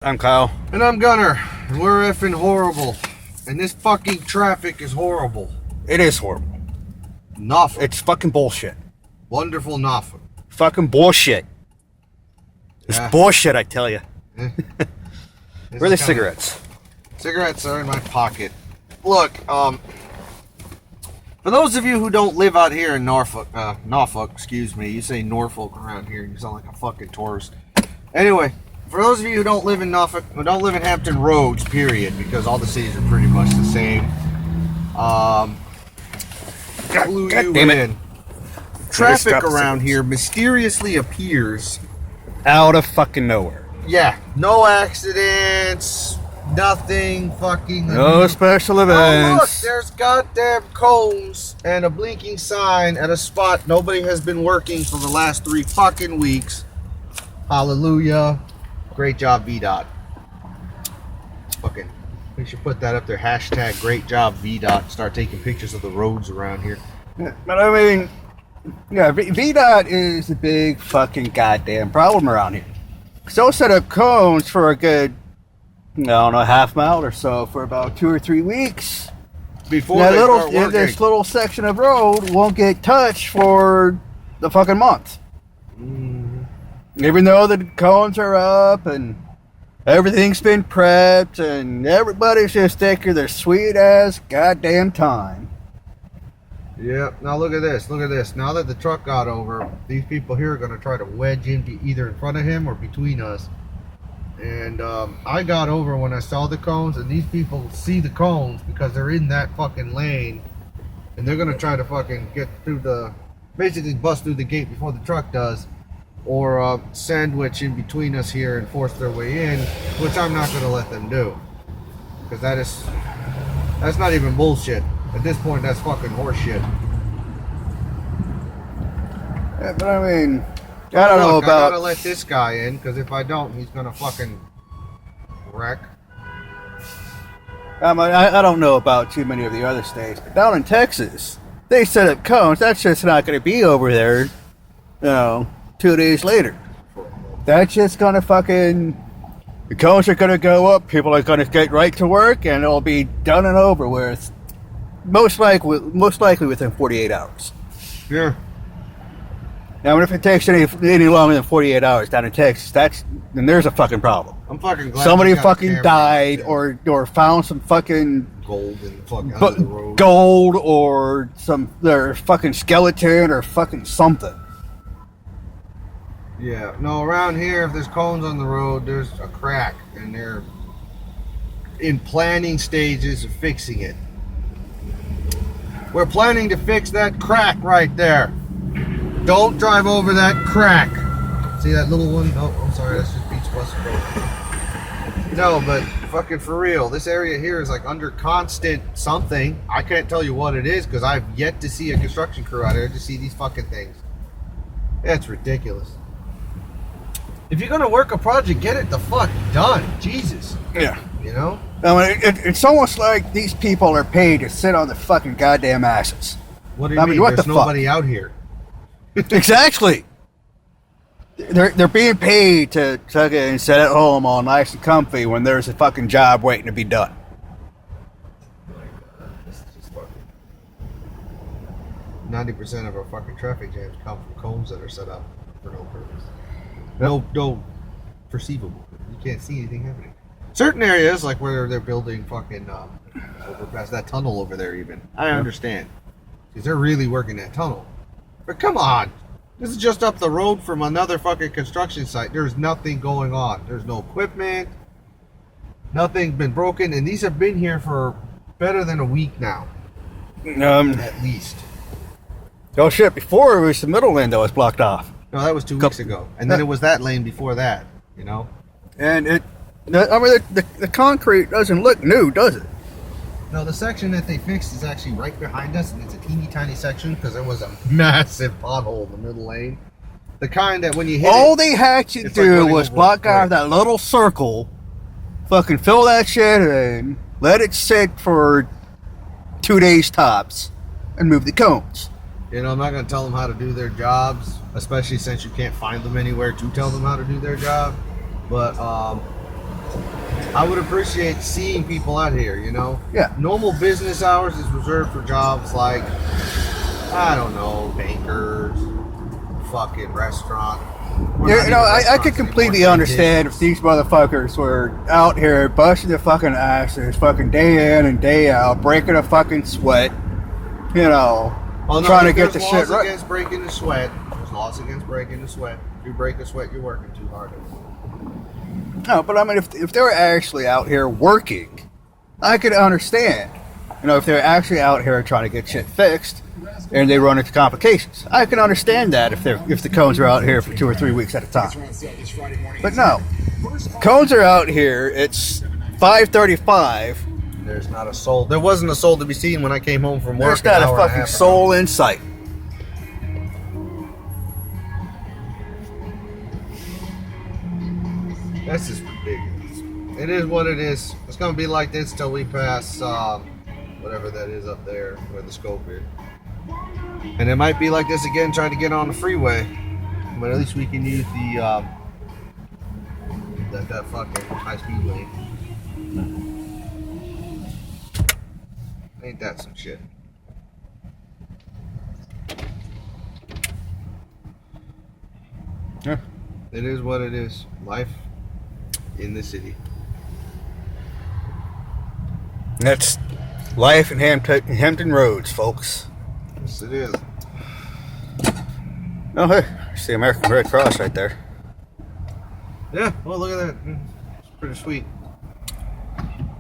I'm Kyle. And I'm Gunner. And we're effing horrible. And this fucking traffic is horrible. It is horrible. Norfolk. It's fucking bullshit. Wonderful Norfolk. Fucking bullshit. It's bullshit, I tell you. Where are the cigarettes? Cigarettes are in my pocket. Look, for those of you who don't live out here in Norfolk, excuse me, you say Norfolk around here, you sound like a fucking tourist. Anyway, for those of you who don't live in Norfolk, who don't live in Hampton Roads, period, because all the cities are pretty much the same. Clue you in. Traffic around here mysteriously appears out of fucking nowhere. Yeah, no accidents, nothing fucking. No special events. Oh, look, there's goddamn cones and a blinking sign at a spot nobody has been working for the last 3 fucking weeks. Hallelujah. Great job, VDOT. Fucking, we should put that up there. Hashtag great job, VDOT. Start taking pictures of the roads around here. But I mean, yeah, VDOT is a big fucking goddamn problem around here. So set up cones for a good, I don't know, half mile or so for about 2 or 3 weeks. Before this little section of road won't get touched for the fucking month. Even though the cones are up and everything's been prepped and everybody's just taking their sweet ass goddamn time. Yep, now look at this, look at this. Now that the truck got over, these people here are going to try to wedge in either in front of him or between us. And I got over when I saw the cones, and these people see the cones because they're in that fucking lane. And they're going to try to fucking get through basically bust through the gate before the truck does. Or sandwich in between us here and force their way in, which I'm not going to let them do. Because that's not even bullshit. At this point, that's fucking horseshit. Yeah, but I mean, I don't know about. I gotta let this guy in, because if I don't, he's gonna fucking wreck. I don't know about too many of the other states, but down in Texas, they set up cones. That's just not going to be over there, 2 days later. That's just going to fucking. The cones are going to go up. People are going to get right to work, and it'll be done and over with. Most likely within 48 hours. Yeah. Now, if it takes any longer than 48 hours down in Texas, then there's a fucking problem. I'm fucking glad somebody fucking died or found some fucking gold in the fucking under the road. Gold or their fucking skeleton or fucking something. Yeah. No, around here, if there's cones on the road, there's a crack, and they're in planning stages of fixing it. We're planning to fix that crack right there. Don't drive over that crack. See that little one? Oh, I'm sorry, that's just Beach Bus Road. No, but fucking for real, this area here is like under constant something. I can't tell you what it is because I've yet to see a construction crew out here to see these fucking things. That's ridiculous. If you're gonna work a project, get it the fuck done. Jesus. Yeah. You know? I mean, it's almost like these people are paid to sit on their fucking goddamn asses. What do you mean? There's nobody out here. Exactly. They're being paid to tuck it and sit at home all nice and comfy when there's a fucking job waiting to be done. This is just fucking 90% of our fucking traffic jams come from cones that are set up for no purpose. No perceivable. You can't see anything happening. Certain areas, like where they're building fucking over past that tunnel over there even, I understand. Because they're really working that tunnel. But come on. This is just up the road from another fucking construction site. There's nothing going on. There's no equipment. Nothing's been broken. And these have been here for better than a week now. At least. Oh shit, before it was the middle lane that was blocked off. No, that was 2 weeks ago. And then it was that lane before that, And the concrete doesn't look new, does it? No, the section that they fixed is actually right behind us, and it's a teeny tiny section because there was a massive pothole in the middle lane. The kind that when you hit all they had to do was block out that little circle, fucking fill that shit in, let it sit for 2 days tops, and move the cones. I'm not going to tell them how to do their jobs, especially since you can't find them anywhere to tell them how to do their job. But I would appreciate seeing people out here, you know? Yeah. Normal business hours is reserved for jobs like, I don't know, bankers, fucking restaurant. You know, I could completely understand if these motherfuckers were out here busting their fucking asses, fucking day in and day out, breaking a fucking sweat, you know, trying to get the shit right. There's laws against breaking the sweat. There's laws against breaking the sweat. If you break a sweat, you're working too hard. No, but I mean, if they were actually out here working, I could understand. You know, if they're actually out here trying to get shit fixed, and they run into complications, I can understand that if the cones are out here for 2 or 3 weeks at a time. But no, cones are out here. It's 5:35. There's not a soul. There wasn't a soul to be seen when I came home from work. There's not a fucking soul in sight. That's just ridiculous. It is what it is. It's gonna be like this till we pass whatever that is up there where the scope is. And it might be like this again trying to get on the freeway. But at least we can use the that fucking high speed lane. Ain't that some shit? Yeah. It is what it is. Life in the city. That's life in Hampton Roads, folks. Yes, it is. Oh, hey, I see American Red Cross right there. Yeah, well, look at that. It's pretty sweet.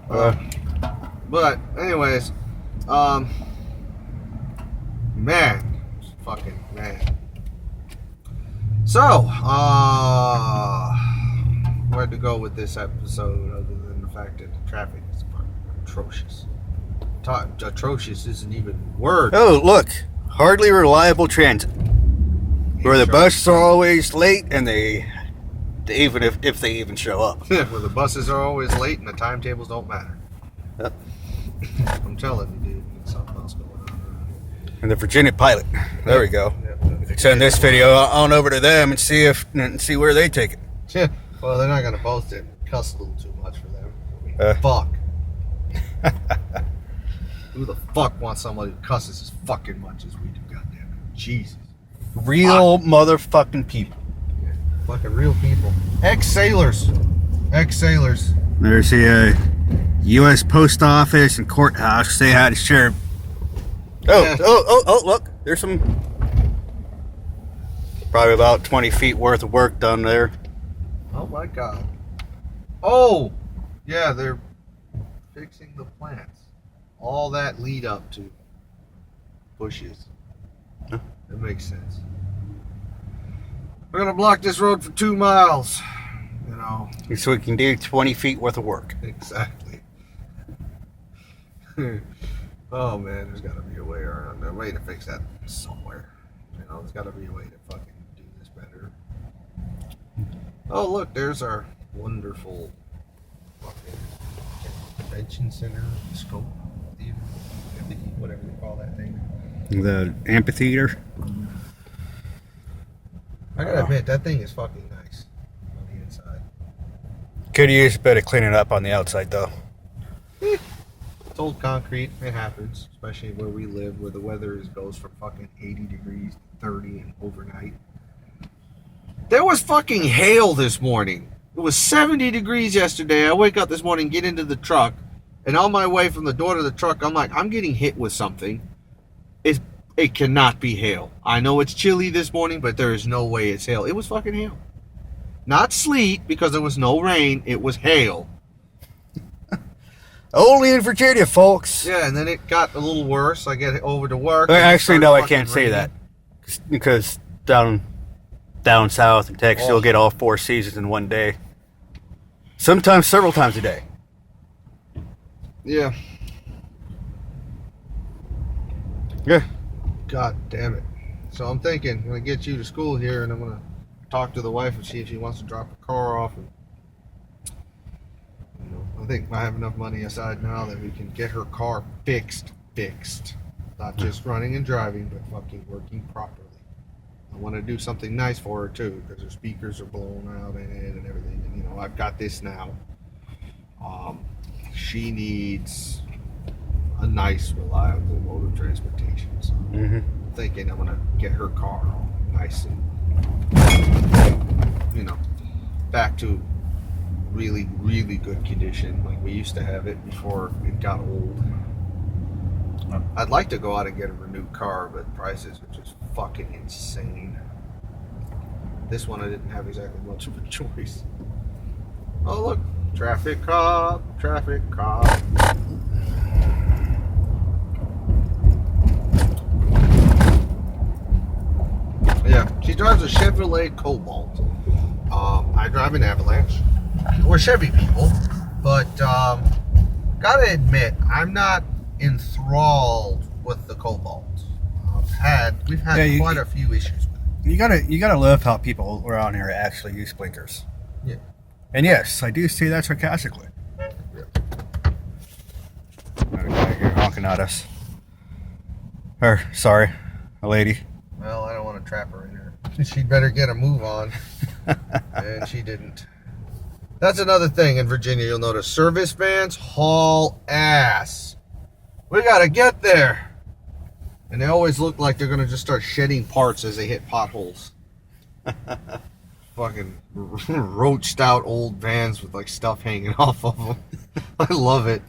But, anyways, man, fucking man. So, where to go with this episode other than the fact that the traffic is fucking atrocious. Atrocious isn't even a word. Oh, look, hardly reliable transit. Where the buses are always late, and they even if they even show up. Where the buses are always late and the timetables don't matter. Yep. I'm telling you, dude, there's something else going on. And the Virginia Pilot. There we go. Yep. We could send this video on over to them and see where they take it. Yeah. Well, they're not gonna post it. Cuss a little too much for them. Fuck. Who the fuck wants somebody who cusses as fucking much as we do? Goddamn it. Jesus. Real motherfucking people. Yeah. Fucking real people. Ex-sailors. Ex-sailors. There's the U.S. Post Office and courthouse. Say hi to Sheriff. Oh, look. There's some... Probably about 20 feet worth of work done there. Oh my god. Oh! Yeah, they're fixing the plants. All that lead up to bushes. Huh? That makes sense. We're gonna block this road for 2 miles. You know. So we can do 20 feet worth of work. Exactly. Oh man, there's gotta be a way around there. A way to fix that somewhere. You know, there's gotta be a way to fucking do this better. Oh look, there's our wonderful fucking convention center, scope, theater, whatever they call that thing. The amphitheater. I gotta admit, that thing is fucking nice on the inside. Could use a bit of cleaning up on the outside, though. It's old concrete. It happens, especially where we live, where the weather goes from fucking 80 degrees to 30 and overnight. There was fucking hail this morning. It was 70 degrees yesterday. I wake up this morning, get into the truck, and on my way from the door to the truck, I'm like, I'm getting hit with something. It cannot be hail. I know it's chilly this morning, but there is no way it's hail. It was fucking hail. Not sleet, because there was no rain. It was hail. Only in Virginia, folks. Yeah, and then it got a little worse. I get over to work. Actually, no, I can't say that. Because down south in Texas, you'll get all 4 seasons in one day. Sometimes several times a day. Yeah. Yeah. God damn it. So I'm thinking, I'm going to get you to school here, and I'm going to talk to the wife and see if she wants to drop her car off. And, you know, I think I have enough money aside now that we can get her car fixed. Not just running and driving, but fucking working properly. I want to do something nice for her, too, because her speakers are blown out in it and everything. And, you know, I've got this now. She needs a nice, reliable mode of transportation. So I'm thinking I'm gonna get her car all nice and, back to really, really good condition like we used to have it before it got old. I'd like to go out and get a renewed car, but prices are just fucking insane. This one I didn't have exactly much of a choice. Oh look, traffic cop, traffic cop. Yeah, she drives a Chevrolet Cobalt. I drive an Avalanche. We're Chevy people, but gotta admit, I'm not enthralled with the Cobalt. We've had quite a few issues with it. You gotta love how people around here actually use blinkers. Yeah. And yes, I do say that sarcastically. Yeah. You're honking at us. Or, sorry, a lady. Well, I don't want to trap her in here. She'd better get a move on. And she didn't. That's another thing in Virginia you'll notice. Service vans haul ass. We gotta get there. And they always look like they're gonna just start shedding parts as they hit potholes. Fucking roached out old vans with like stuff hanging off of them. I love it.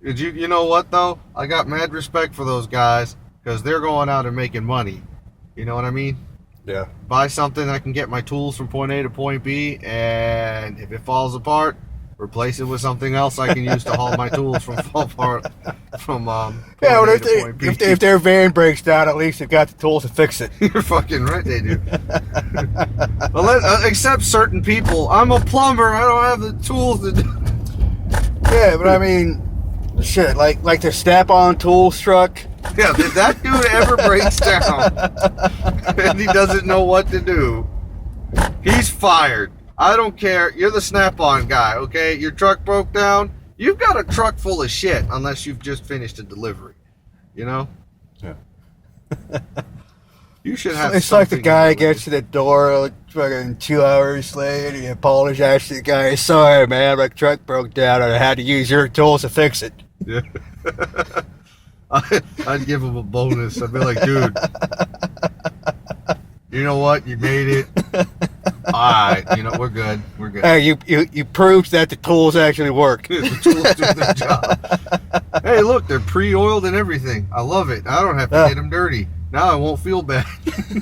You know what though? I got mad respect for those guys because they're going out and making money. You know what I mean? Yeah. Buy something, I can get my tools from point A to point B, and if it falls apart, replace it with something else I can use to haul my tools from point A to point B. If their van breaks down, at least they've got the tools to fix it. You're fucking right, they do. Except certain people. I'm a plumber. I don't have the tools to do. Yeah, but I mean, shit, like the snap-on tools truck. Yeah, if that dude ever breaks down and he doesn't know what to do, he's fired. I don't care. You're the snap-on guy, okay? Your truck broke down. You've got a truck full of shit unless you've just finished a delivery. You know? Yeah. You should have It's like the guy gets to the door like, fucking 2 hours late and he apologizes to the guy. Sorry, man, my truck broke down and I had to use your tools to fix it. Yeah. I'd give him a bonus. I'd be like, dude, you know what? You made it. All right, we're good. We're good. Hey, you proved that the tools actually work. The tools do their job. Hey, look, they're pre-oiled and everything. I love it. I don't have to get them dirty. Now I won't feel bad.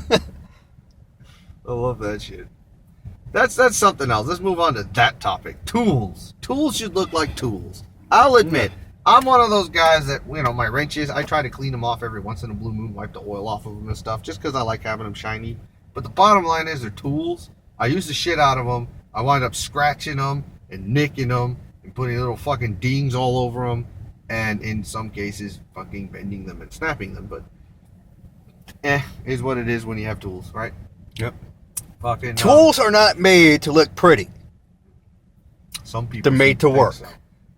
I love that shit. That's something else. Let's move on to that topic. Tools. Tools should look like tools. I'll admit, I'm one of those guys that, my wrenches, I try to clean them off every once in a blue moon, wipe the oil off of them and stuff, just because I like having them shiny. But the bottom line is they're tools. I use the shit out of them. I wind up scratching them and nicking them and putting little fucking dings all over them. And in some cases, fucking bending them and snapping them. But, is what it is when you have tools, right? Yep. Fucking tools are not made to look pretty. Some people they're made to work. So.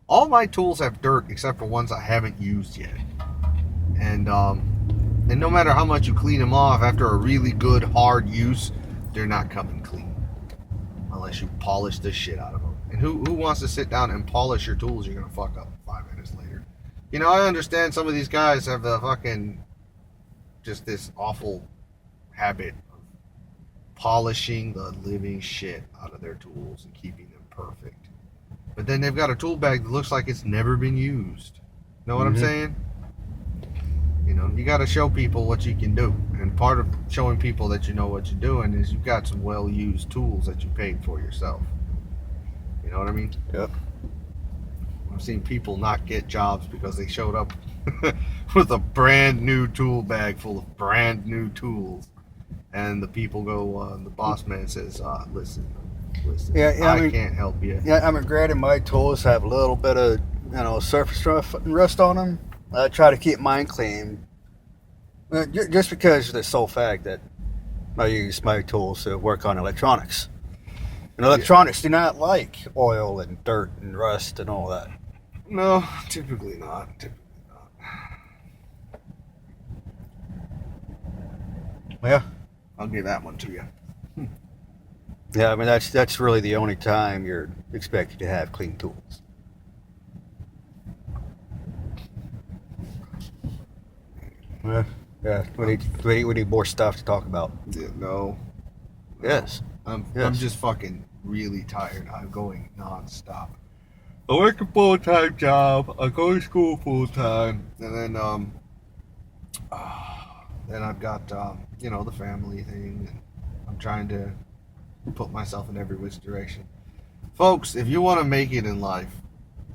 All my tools have dirt except for ones I haven't used yet. And no matter how much you clean them off after a really good hard use, they're not coming clean unless you polish the shit out of them. And who wants to sit down and polish your tools you're gonna fuck up 5 minutes later? I understand some of these guys have the fucking just this awful habit of polishing the living shit out of their tools and keeping them perfect. But then they've got a tool bag that looks like it's never been used. Know what I'm saying? You got to show people what you can do. And part of showing people that you know what you're doing is you've got some well-used tools that you paid for yourself. You know what I mean? Yep. I've seen people not get jobs because they showed up with a brand new tool bag full of brand new tools. And the people go, the boss man says, listen, I can't help you. Yeah, granted, my tools have a little bit of, surface rust on them. I try to keep mine clean. Just because of the sole fact that I use my tools to work on electronics. And electronics do not like oil and dirt and rust and all that. No, typically not. Yeah. I'll give that one to you. Yeah, I mean that's really the only time you're expected to have clean tools. Yeah. We need more stuff to talk about. Yeah, no. Yes. I'm Yes. just fucking really tired. I'm going nonstop. I work a full-time job. I go to school full-time, and then I've got the family thing. And I'm trying to put myself in every which direction. Folks, if you want to make it in life,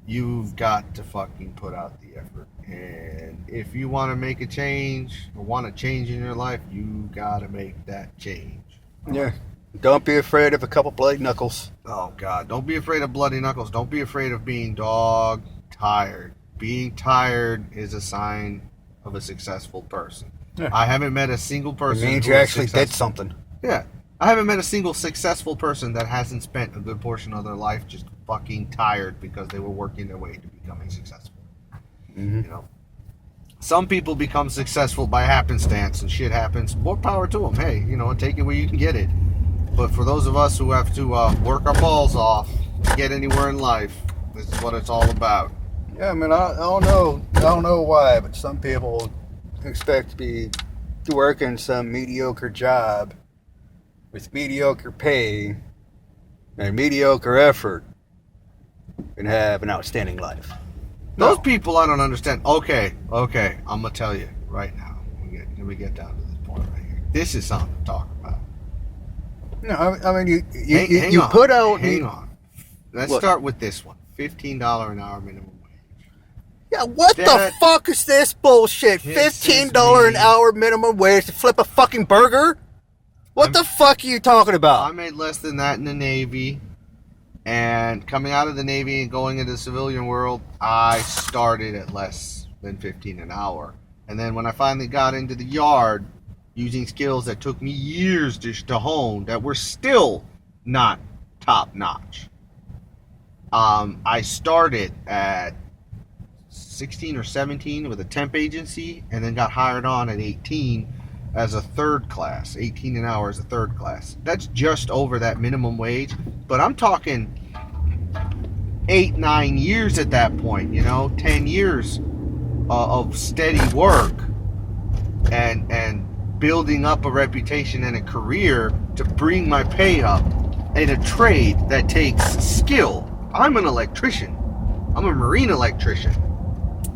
you've got to fucking put out the effort. And if you want to make a change or want a change in your life, you got to make that change. Yeah. Don't be afraid of a couple bloody knuckles. Oh, God. Don't be afraid of bloody knuckles. Don't be afraid of being dog tired. Being tired is a sign of a successful person. Yeah. I haven't met a single person. It means who you is actually did successful. something. Yeah. I haven't met a single successful person that hasn't spent a good portion of their life just fucking tired because they were working their way to becoming successful. Mm-hmm. You know, some people become successful by happenstance and shit happens. More power to them. Hey, take it where you can get it. But for those of us who have to work our balls off to get anywhere in life, this is what it's all about. Yeah, I mean, I don't know why, but some people expect to work in some mediocre job with mediocre pay and mediocre effort and have an outstanding life. Those people I don't understand. Okay, I'm gonna tell you right now. We get down to this point right here. This is something to talk about. No, I mean Hang you on, put out. Hang on. Let's What? start with this one. $15 an hour minimum wage. Yeah, what the That- fuck is this bullshit? This is $15 an me. hour minimum wage to flip a fucking burger? What the fuck are you talking I about? made less than that in the Navy, and coming out of the Navy and going into the civilian world, I started at less than 15 an hour. And then when I finally got into the yard, using skills that took me years to hone, that were still not top notch, I started at 16 or 17 with a temp agency, and then got hired on at 18 as a third class, 18 an hour as a third class. That's just over that minimum wage, but I'm talking 8-9 years at that point, 10 years of steady work and building up a reputation and a career to bring my pay up in a trade that takes skill. I'm an electrician. I'm a marine electrician.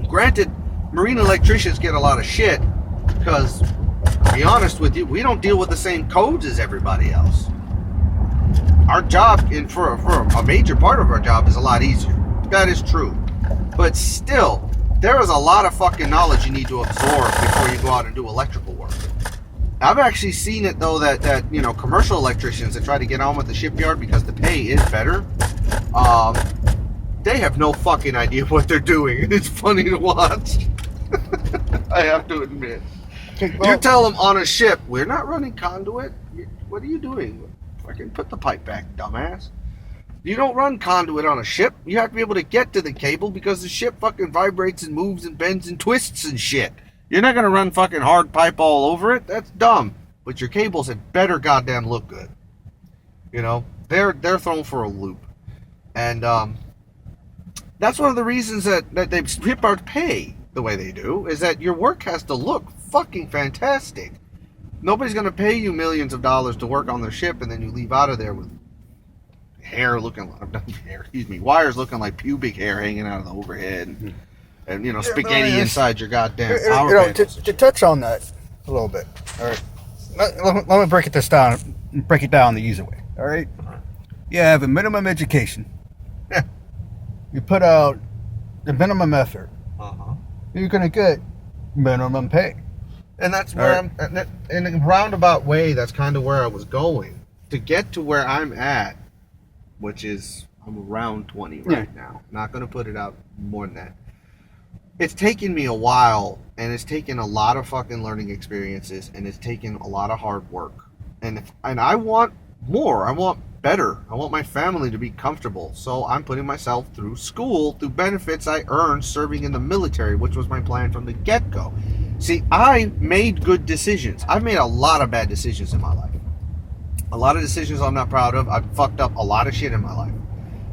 Granted, marine electricians get a lot of shit because, to be honest with you, we don't deal with the same codes as everybody else. Our job, for a major part of our job, is a lot easier. That is true. But still, there is a lot of fucking knowledge you need to absorb before you go out and do electrical work. I've actually seen it, though, that commercial electricians that try to get on with the shipyard because the pay is better, they have no fucking idea what they're doing. It's funny to watch. I have to admit. You tell them on a ship, we're not running conduit. What are you doing? Fucking put the pipe back, dumbass. You don't run conduit on a ship. You have to be able to get to the cable because the ship fucking vibrates and moves and bends and twists and shit. You're not going to run fucking hard pipe all over it. That's dumb. But your cables had better goddamn look good. They're thrown for a loop. And that's one of the reasons that they shipyard pay the way they do, is that your work has to look fucking fantastic. Nobody's going to pay you millions of dollars to work on their ship and then you leave out of there with wires looking like pubic hair hanging out of the overhead, and spaghetti inside your goddamn power panels. To touch on that a little bit. All right, let me break it down the easy way. All right, you have a minimum education. Yeah. You put out the minimum effort. You're gonna get minimum pay. And that's where I'm, in a roundabout way, that's kind of where I was going. To get to where I'm at, which is, I'm around 20 right now. Not going to put it out more than that. It's taken me a while, and it's taken a lot of fucking learning experiences, and it's taken a lot of hard work. And I want more. I want better. I want my family to be comfortable. So I'm putting myself through school, through benefits I earned serving in the military, which was my plan from the get-go. See, I made good decisions. I've made a lot of bad decisions in my life. A lot of decisions I'm not proud of. I've fucked up a lot of shit in my life.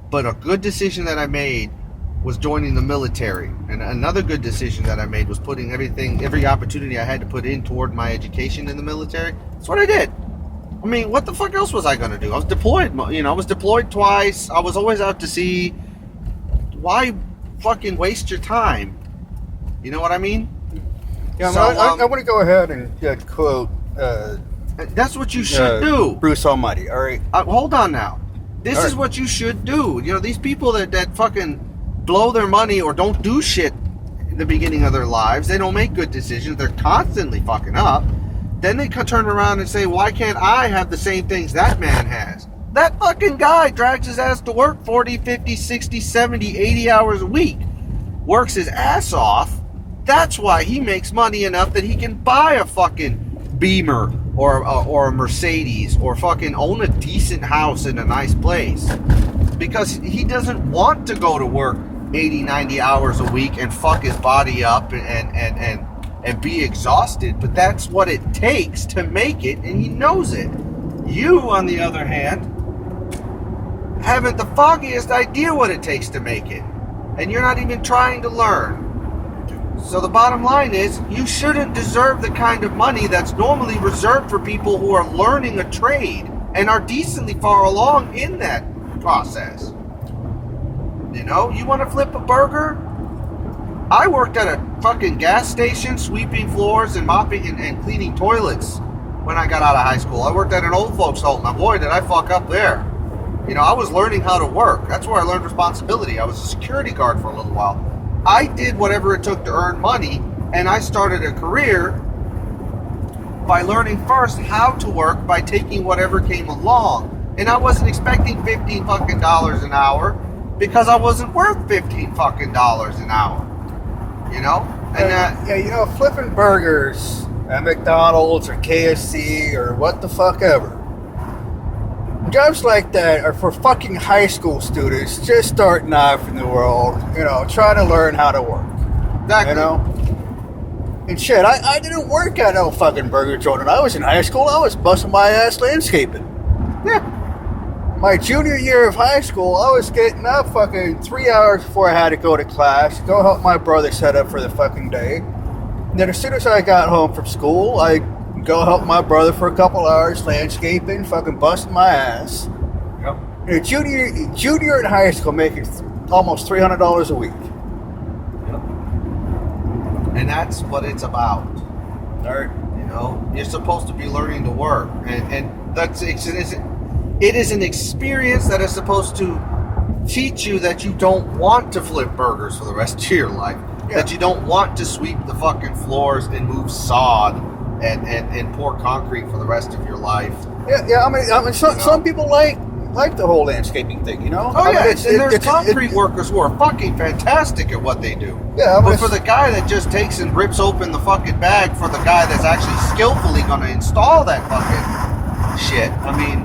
But a good decision that I made was joining the military. And another good decision that I made was putting every opportunity I had to put in toward my education in the military. That's what I did. I mean, what the fuck else was I going to do? I was deployed. I was deployed twice. I was always out to sea. Why fucking waste your time? You know what I mean? Yeah, so, I want to go ahead and quote... that's what you should do. Bruce Almighty, all right? Hold on now. This all is right. what you should do. These people that fucking blow their money or don't do shit in the beginning of their lives, they don't make good decisions. They're constantly fucking up. Then they turn around and say, why can't I have the same things that man has? That fucking guy drags his ass to work 40, 50, 60, 70, 80 hours a week. Works his ass off. That's why he makes money enough that he can buy a fucking Beamer or a Mercedes or fucking own a decent house in a nice place. Because he doesn't want to go to work 80, 90 hours a week and fuck his body up and be exhausted, but that's what it takes to make it, and he knows it. You, on the other hand, haven't the foggiest idea what it takes to make it, and you're not even trying to learn. So the bottom line is, you shouldn't deserve the kind of money that's normally reserved for people who are learning a trade and are decently far along in that process. You want to flip a burger? I worked at a fucking gas station, sweeping floors and mopping and cleaning toilets when I got out of high school. I worked at an old folks home. Now, boy, did I fuck up there. I was learning how to work. That's where I learned responsibility. I was a security guard for a little while. I did whatever it took to earn money, and I started a career by learning first how to work by taking whatever came along. And I wasn't expecting $15 fucking an hour because I wasn't worth $15 fucking an hour. And flipping burgers at McDonald's or KFC or what the fuck ever. Jobs like that are for fucking high school students just starting off in the world, trying to learn how to work. Exactly. And shit, I didn't work at no fucking burger joint when I was in high school. I was busting my ass landscaping. Yeah. My junior year of high school, I was getting up fucking 3 hours before I had to go to class, go help my brother set up for the fucking day. And then as soon as I got home from school, I'd go help my brother for a couple hours, landscaping, fucking busting my ass. Yep. Junior in high school making almost $300 a week. Yep. And that's what it's about. All right. You're supposed to be learning to work. And that's it is an experience that is supposed to teach you that you don't want to flip burgers for the rest of your life. Yeah. That you don't want to sweep the fucking floors and move sod and pour concrete for the rest of your life. Yeah. I mean, some people like the whole landscaping thing, Oh, yeah. There's concrete workers who are fucking fantastic at what they do. Yeah. But for the guy that just takes and rips open the fucking bag for the guy that's actually skillfully going to install that fucking shit, I mean,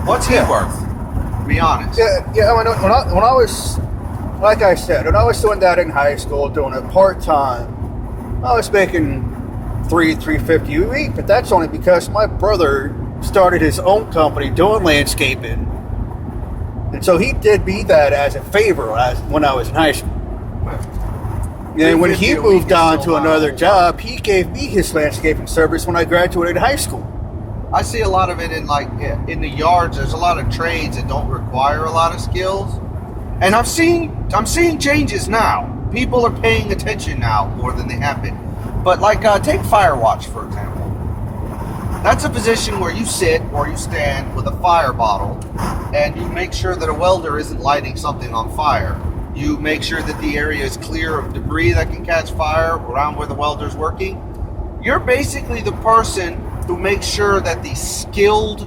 what's he worth? To be honest. Yeah. I mean, when I was, like I said, when I was doing that in high school, doing it part-time, I was making $350 a week, but that's only because my brother started his own company doing landscaping, and so he did me that as a favor when I was in high school. And when he moved on to another job, he gave me his landscaping service when I graduated high school. I see a lot of it in the yards. There's a lot of trades that don't require a lot of skills, and I'm seeing changes now. People are paying attention now more than they have been. But take fire watch, for example. That's a position where you sit or you stand with a fire bottle and you make sure that a welder isn't lighting something on fire. You make sure that the area is clear of debris that can catch fire around where the welder's working. You're basically the person who makes sure that the skilled,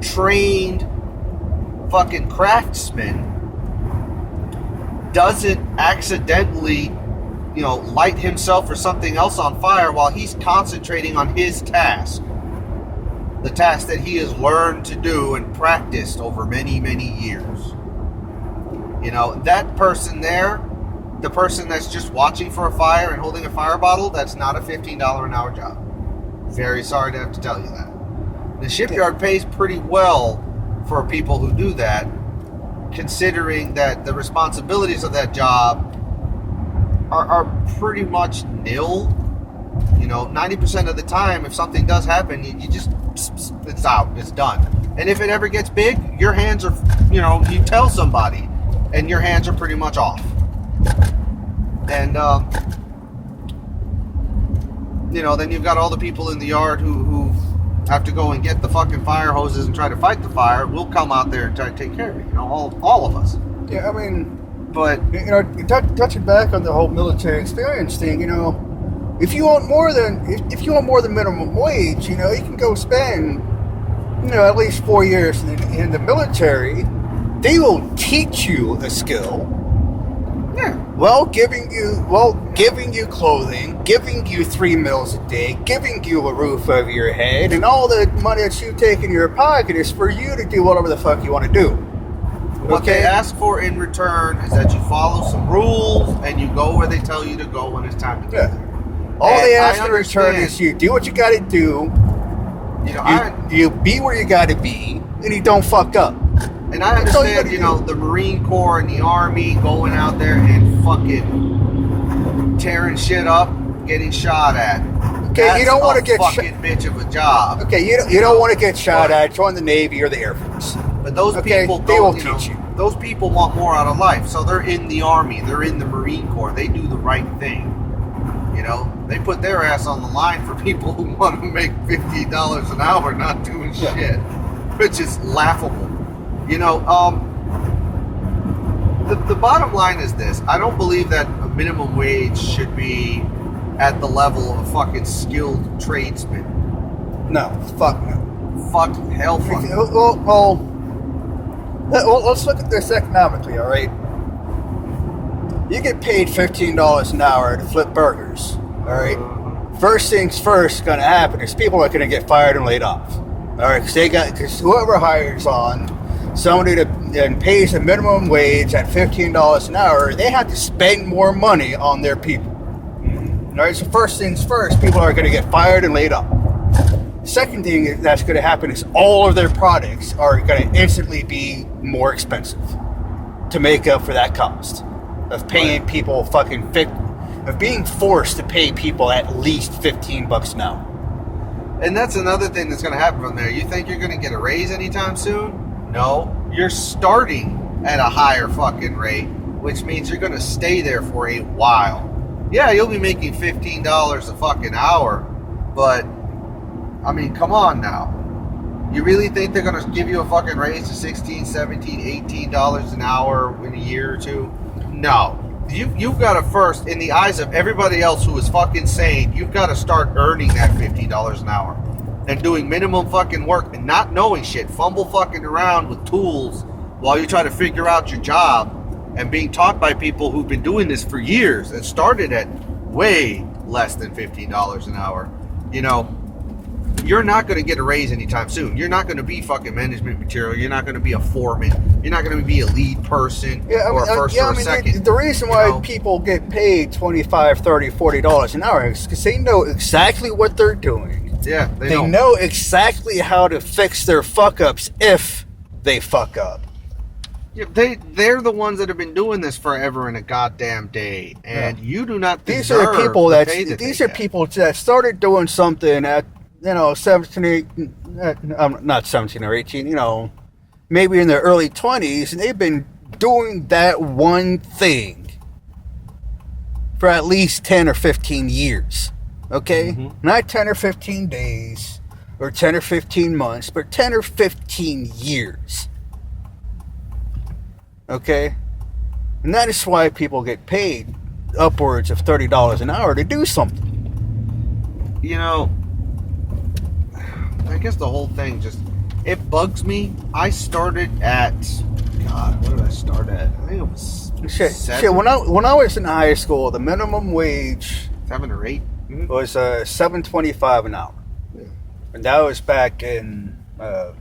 trained fucking craftsman doesn't accidentally light himself or something else on fire while he's concentrating on his task. The task that he has learned to do and practiced over many, many years. That person there, the person that's just watching for a fire and holding a fire bottle, that's not a $15 an hour job. Very sorry to have to tell you that. The shipyard pays pretty well for people who do that, considering that the responsibilities of that job are pretty much nil. 90% of the time, if something does happen, you just, it's out, it's done. And if it ever gets big, your hands are, you tell somebody, and your hands are pretty much off. And, then you've got all the people in the yard who have to go and get the fucking fire hoses and try to fight the fire. We'll come out there and try to take care of it, all of us. Yeah, I mean, but touching back on the whole military experience thing, if you want more than minimum wage, you can go spend at least 4 years in the military. They will teach you a skill. Yeah. Giving you clothing, giving you 3 meals a day, giving you a roof over your head, and all the money that you take in your pocket is for you to do whatever the fuck you want to do. What they ask for in return is that you follow some rules and you go where they tell you to go when it's time to do it. All they ask in return is you do what you got to do. You be where you got to be, and you don't fuck up. And I understand, the Marine Corps and the Army going out there and fucking tearing shit up, getting shot at. Okay, That's you don't want to get fucking bitch of a job. Okay, you don't want to get shot at. Join the Navy or the Air Force. But those people, they will teach you. Those people want more out of life, so they're in the Army, they're in the Marine Corps. They do the right thing. They put their ass on the line for people who want to make $50 an hour not doing shit, which is laughable. The bottom line is this. I don't believe that a minimum wage should be at the level of a fucking skilled tradesman. No, fuck no. Fuck, hell fuck. Well, let's look at this economically, all right? You get paid $15 an hour to flip burgers, all right? First things first going to happen is people are going to get fired and laid off, all right? Because whoever hires on somebody and pays a minimum wage at $15 an hour, they have to spend more money on their people. All right, so first things first, people are going to get fired and laid off. Second thing that's going to happen is all of their products are going to instantly be more expensive to make up for that cost of paying people of being forced to pay people at least $15 an hour. And that's another thing that's going to happen from there. You think you're going to get a raise anytime soon? No, you're starting at a higher fucking rate, which means you're going to stay there for a while. Yeah, you'll be making $15 a fucking hour, but I mean, come on now. You really think they're going to give you a fucking raise to $16, $17, $18 an hour in a year or two? No. You've got to first, in the eyes of everybody else who is fucking sane, you've got to start earning that $15 an hour. And doing minimum fucking work and not knowing shit. Fumble fucking around with tools while you try to figure out your job. And being taught by people who've been doing this for years and started at way less than $15 an hour. You're not going to get a raise anytime soon. You're not going to be fucking management material. You're not going to be a foreman. You're not going to be a lead person or a first or a second. The reason why people get paid $25, $30, $40 an hour is because they know exactly what they're doing. Yeah, they know exactly how to fix their fuck-ups if they fuck up. Yeah, they're the ones that have been doing this forever and a goddamn day, and you do not deserve these are people people that started doing something at 17 or 18, maybe in their early 20s, and they've been doing that one thing for at least 10 or 15 years. Okay? Mm-hmm. Not 10 or 15 days or 10 or 15 months, but 10 or 15 years. Okay? And that is why people get paid upwards of $30 an hour to do something. I guess the whole thing it bugs me. I started at, God, what did I start at? I think it was Shit, when I was in high school, the minimum wage 7 or 8 was $7.25 an hour. Yeah. And that was back in what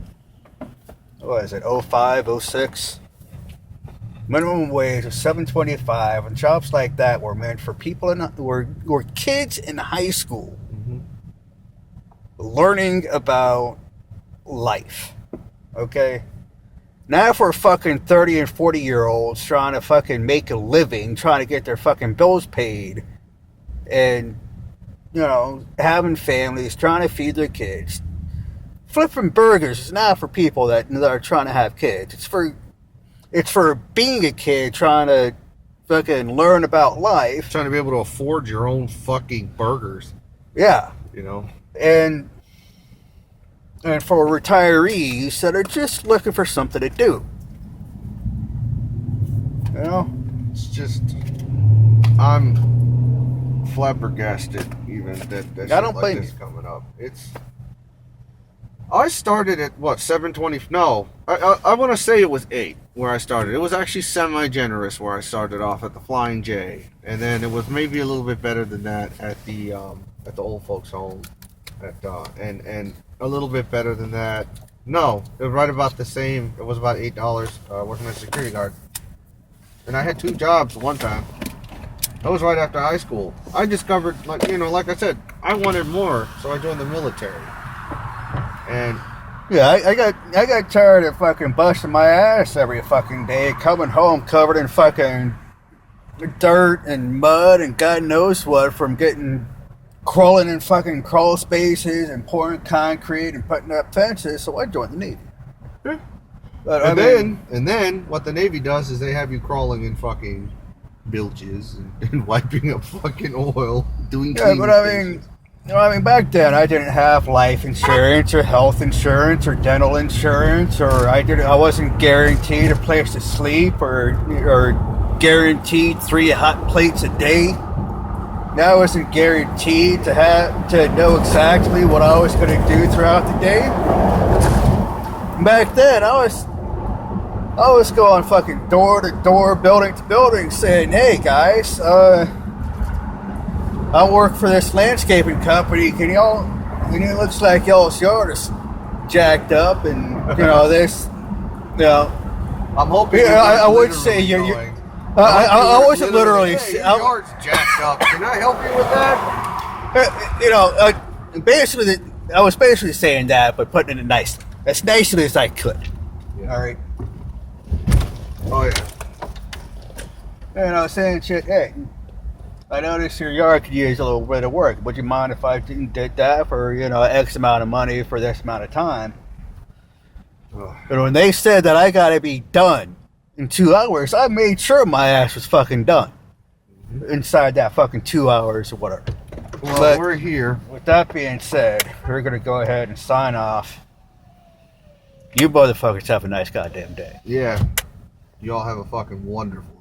was it, 05, 06? Minimum wage was $7.25, and jobs like that were meant for people were kids in high school learning about life. Okay? Now for fucking 30 and 40-year-olds trying to fucking make a living, trying to get their fucking bills paid, and, you know, having families, trying to feed their kids. Flipping burgers is not for people that are trying to have kids. It's for being a kid trying to fucking learn about life. Trying to be able to afford your own fucking burgers. Yeah. You know? And for retirees that are just looking for something to do. You know? It's just, I'm flabbergasted even that I don't shit like blame this you. coming up. I started at what, 7:20? No, I want to say it was 8 where I started. It was actually semi-generous where I started off at the Flying J, and then it was maybe a little bit better than that at the old folks home, and a little bit better than that. No, it was right about the same. It was about $8 working as a security guard, and I had 2 jobs one time. That was right after high school. I discovered, like I said, I wanted more, so I joined the military. And yeah, I got tired of fucking busting my ass every fucking day, coming home covered in fucking dirt and mud and God knows what from crawling in fucking crawl spaces and pouring concrete and putting up fences. So I joined the Navy. Yeah. But and then what the Navy does is they have you crawling in fucking bilges and wiping up fucking oil, doing cleaning stations. Back then I didn't have life insurance or health insurance or dental insurance, or I wasn't guaranteed a place to sleep or guaranteed 3 hot plates a day. Now I wasn't guaranteed to know exactly what I was going to do throughout the day. Back then I was going fucking door to door, building to building, saying, "Hey guys, I work for this landscaping company. Can y'all? It looks like y'all's yard is jacked up, and this. I'm hoping. Yeah, I would say you. I wasn't literally. Hey, your yard's jacked up. Can I help you with that? Basically, I was basically saying that, but putting it nicely, as nicely as I could. Yeah. All right. Oh yeah. Saying shit. Hey, I noticed your yard could use a little bit of work. Would you mind if I did that for, X amount of money for this amount of time? But when they said that I gotta be done in 2 hours, I made sure my ass was fucking done inside that fucking 2 hours or whatever. Well, but we're here. With that being said, we're gonna go ahead and sign off. You motherfuckers have a nice goddamn day. Yeah. You all have a fucking wonderful